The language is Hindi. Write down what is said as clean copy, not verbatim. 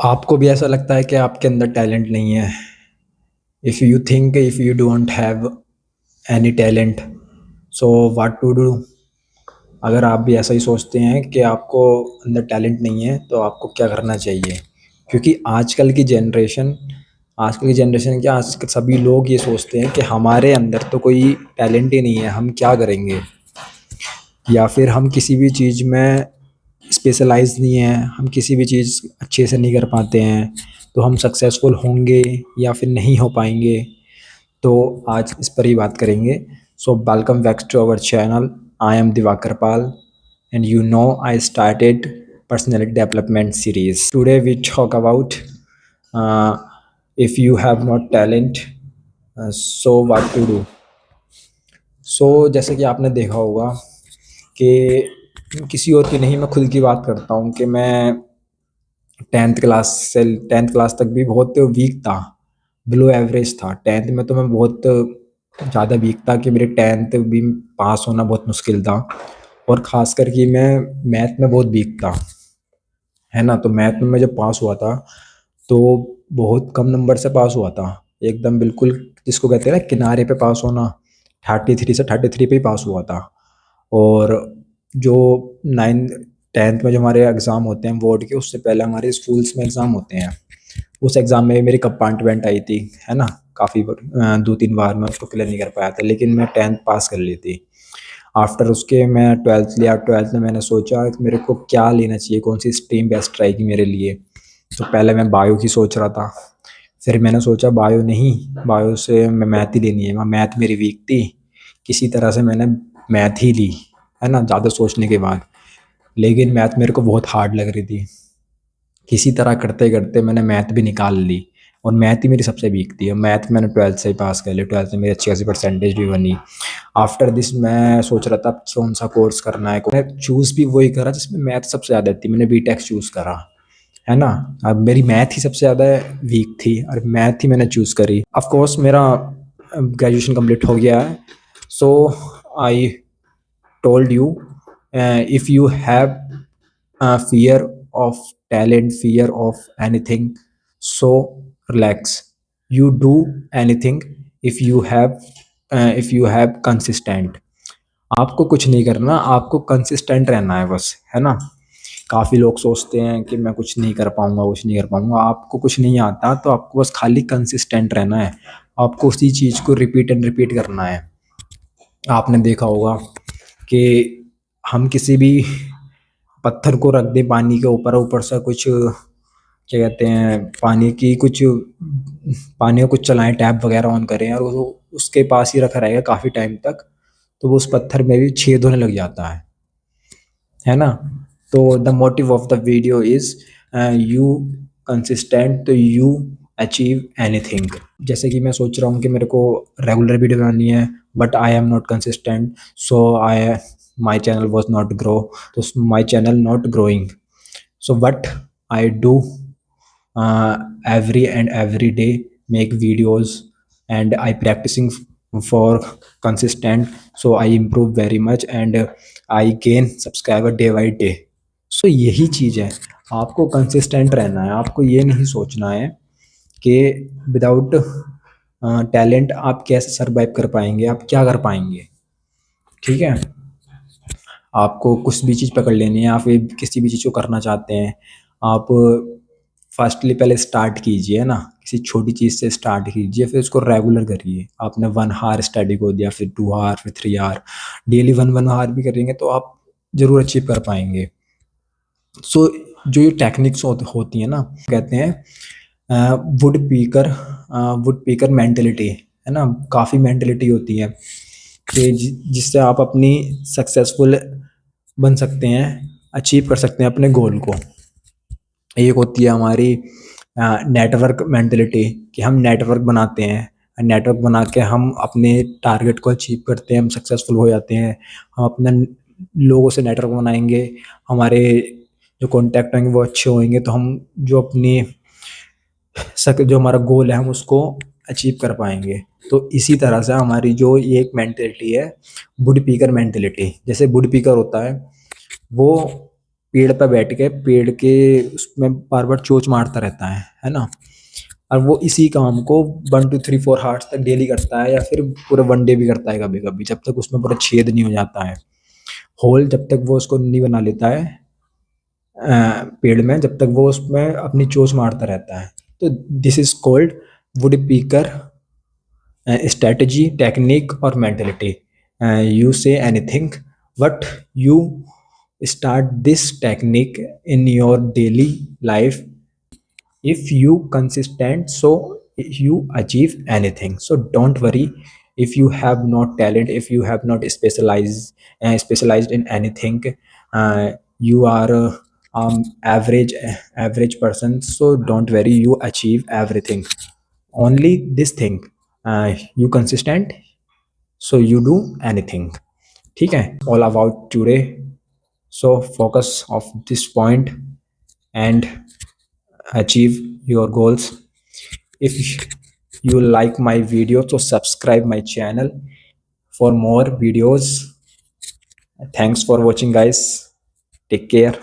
आपको भी ऐसा लगता है कि आपके अंदर टैलेंट नहीं है? If you think if you don't have any talent, so what to do? अगर आप भी ऐसा ही सोचते हैं कि आपको अंदर टैलेंट नहीं है, तो आपको क्या करना चाहिए? क्योंकि आजकल की जनरेशन क्या, आज के सभी लोग ये सोचते हैं कि हमारे अंदर तो कोई टैलेंट ही नहीं है, हम क्या करेंगे? या फिर हम किसी भी चीज़ में स्पेशलाइज़ नहीं हैं, हम किसी भी चीज़ अच्छे से नहीं कर पाते हैं, तो हम सक्सेसफुल होंगे या फिर नहीं हो पाएँगे। तो आज इस पर ही बात करेंगे। So welcome back to our channel. I am Diwakar Pal and you know I started personality development series. Today we talk about uh, if you have not talent, so what to do. जैसे कि आपने देखा होगा कि किसी और की नहीं, मैं खुद की बात करता हूँ कि मैं टेंथ क्लास तक भी बहुत वीक था, बिलो एवरेज था। टेंथ में तो मैं बहुत ज़्यादा वीक था कि मेरे टेंथ भी पास होना बहुत मुश्किल था, और ख़ास करके मैं मैथ में बहुत वीक था, है ना। तो मैथ में मैं जब पास हुआ था तो बहुत कम नंबर से पास हुआ था, एकदम बिल्कुल जिसको कहते हैं ना किनारे पे पास होना, 33 पे ही पास हुआ था। और जो नाइन टेंथ में जो हमारे एग्ज़ाम होते हैं बोर्ड के, उससे पहले हमारे स्कूल्स में एग्ज़ाम होते हैं। उस एग्ज़ाम में मेरी कंपार्टमेंट आई थी, है ना। काफ़ी 2-3 बार मैं उसको क्लियर नहीं कर पाया था, लेकिन मैं टेंथ पास कर ली थी। आफ्टर उसके मैं ट्वेल्थ लिया। ट्वेल्थ में मैंने सोचा कि मेरे को क्या लेना चाहिए, कौन सी स्ट्रीम बेस्ट रहेगी मेरे लिए। तो पहले मैं बायो की सोच रहा था, फिर मैंने सोचा बायो नहीं, बायो से मैं मैथ ही लेनी है, मैथ मेरी वीक थी। किसी तरह से मैंने मैथ ही ली, है ना, ज़्यादा सोचने के बाद। लेकिन मैथ मेरे को बहुत हार्ड लग रही थी। किसी तरह करते करते मैंने मैथ भी निकाल ली, और मैथ ही मेरी सबसे वीक थी। और मैथ मैंने ट्वेल्थ से ही पास कर ली, ट्वेल्थ में मेरी अच्छी खासी परसेंटेज भी बनी। आफ्टर दिस मैं सोच रहा था अब कौन सा कोर्स करना है। मैं चूज़ भी वही करा जिसमें मैथ सबसे ज़्यादा थी, मैंने बीटेक चूज़ करा, है ना। अब मेरी मैथ ही सबसे ज़्यादा वीक थी और मैथ ही मैंने चूज़ करी। ऑफ कोर्स मेरा ग्रेजुएशन कंप्लीट हो गया है। So I told you, if you have fear of talent, fear of anything, so relax. You do anything if you have consistent. आपको कुछ नहीं करना, आपको कंसिस्टेंट रहना है बस, है ना। काफ़ी लोग सोचते हैं कि मैं कुछ नहीं कर पाऊंगा, कुछ नहीं कर पाऊंगा। आपको कुछ नहीं आता तो आपको बस खाली कंसिस्टेंट रहना है, आपको उसी चीज़ को रिपीट एंड रिपीट करना है। आपने देखा होगा कि हम किसी भी पत्थर को रख दें पानी के ऊपर, ऊपर से कुछ क्या कहते हैं, पानी को कुछ चलाएं, टैप वगैरह ऑन करें, और वो उसके पास ही रखा रहेगा काफ़ी टाइम तक, तो वो उस पत्थर में भी छेद होने लग जाता है ना। तो the motive of the video is you consistent तो यू अचीव एनीथिंग। जैसे कि मैं सोच रहा हूँ कि मेरे को रेगुलर वीडियो बनानी है, but I am not consistent, so I my channel was not grow, तो my channel not growing. So what I do every day, make videos, and I practicing for consistent, so I improve very much, and I gain subscriber day by day. सो यही चीज़ है, आपको कंसिस्टेंट रहना है। आपको ये नहीं सोचना है कि विदाउट टैलेंट आप कैसे सरवाइव कर पाएंगे, आप क्या कर पाएंगे। ठीक है, आपको कुछ भी चीज़ पकड़ लेनी है, आप किसी भी चीज़ को करना चाहते हैं, आप फर्स्टली पहले स्टार्ट कीजिए, है ना। किसी छोटी चीज़ से स्टार्ट कीजिए, फिर उसको रेगुलर करिए। आपने 1 आवर स्टडी को दिया, फिर 2 आवर, फिर 3 आवर, डेली 1 आवर भी करेंगे तो आप ज़रूर अचीव कर पाएंगे। सो जो ये टेक्निक्स होती हैं ना, कहते हैं वुड पीकर मेंटेलिटी, है ना। काफ़ी मेंटेलिटी होती है कि जिससे आप अपनी सक्सेसफुल बन सकते हैं, अचीव कर सकते हैं अपने गोल को। एक होती है हमारी नेटवर्क मेंटेलिटी, कि हम नेटवर्क बनाते हैं, नेटवर्क बना के हम अपने टारगेट को अचीव करते हैं, हम सक्सेसफुल हो जाते हैं। हम अपने लोगों से नेटवर्क बनाएंगे, हमारे जो कॉन्टैक्ट होंगे वो अच्छे होंगे, तो हम जो हमारा गोल है हम उसको अचीव कर पाएंगे। तो इसी तरह से हमारी जो ये एक मेंटेलिटी है, वुड पीकर मेंटेलिटी। जैसे वुड पीकर होता है, वो पेड़ पे बैठ के पेड़ के उसमें बार बार चोंच मारता रहता है ना। और वो इसी काम को 1 2 3 4 हार्स तक डेली करता है, या फिर पूरे 1 डे भी करता है कभी कभी, जब तक उसमें पूरा छेद नहीं हो जाता है, होल जब तक वो उसको नहीं बना लेता है पेड़ में, जब तक वो उसमें अपनी चोंच मारता रहता है। तो दिस इज कॉल्ड वुड पीकर strategy, technique, or mentality. You say anything, but you start this technique in your daily life. If you consistent, so you achieve anything. So don't worry if you have not talent, if you have not specialized in anything. You are average person, so don't worry, you achieve everything. Only this thing, you consistent, so you do anything. ठीक है, all about today. So focus of this point and achieve your goals. If you like my video, so subscribe my channel for more videos. Thanks for watching, guys. Take care.